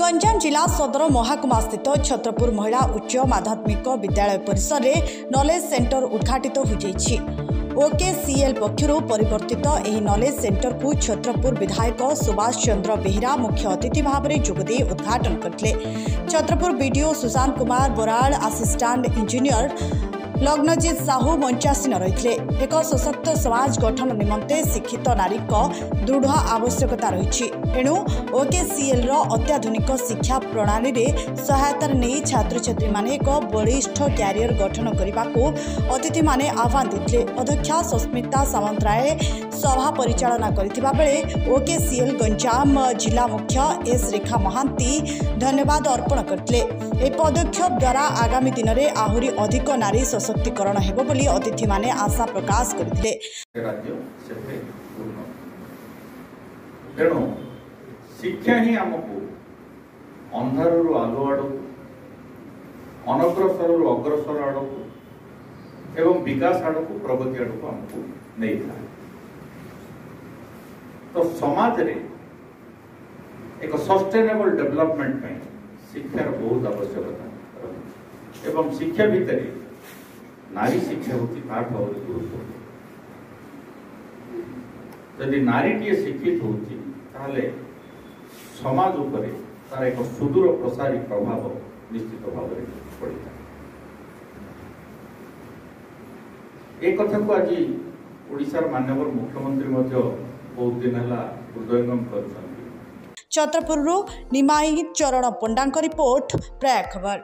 गंजाम जिला सदर महाकुमा स्थित छत्रपुर महिला उच्च माध्यमिक विद्यालय परिसर में नॉलेज सेंटर उद्घाटित हो ओकेसीएल पक्षर परिवर्तित यह नॉलेज सेंटर को छत्रपुर विधायक सुभाष चंद्र बेहरा मुख्य अतिथि भाव में जोगदे उद्घाटन करते। Chhatrapur BDO Sushant Kumar Boral assistant engineer Lagnajit Sahu मंचासीन रही। एक सशक्त समाज गठन निमंते शिक्षित नारी दृढ़ आवश्यकता रही। एणु ओकेसीएल अत्याधुनिक शिक्षा प्रणाली रे सहायता नहीं छात्र छात्री माने एक बलिष्ठ क्यारियर गठन करने को अतिथि माने आह्वान देते। अध्यक्षा सस्मिता सामंतराय सभा परिचालना करथिबा बेले ओकेसीएल गंजाम जिला मुख्य एस रेखा महांती धन्यवाद अर्पण करते। ए पदक्षेप द्वारा आगामी दिन में आहुरी अधिक नारी सशक्तिकरण हेबो बोली अतिथि माने आशा प्रकाश करथिले। तेणु शिक्षा ही आमको अंधार आलो आड़ अनग्रसर अग्रसर आड़ एवं विकास आड़ को प्रगति आड़ को आमको नहीं था। तो समाज रे एक सस्टेनेबल डेवलपमेंट में शिक्षार बहुत आवश्यकता एवं शिक्षा भितर नारी शिक्षा होती बहुत गुरुत्व। यदि नारी टी शिक्षित होती ताहले समाज उपरे तार एक सुदूर प्रसारी प्रभाव निश्चित भाव में पड़ता। एक कथा को आज ओडिशार माननीय मुख्यमंत्री बहुत दिन है हृदयंगम कर। छत्रपुर निमाई चरण पंडा रिपोर्ट प्राय खबर।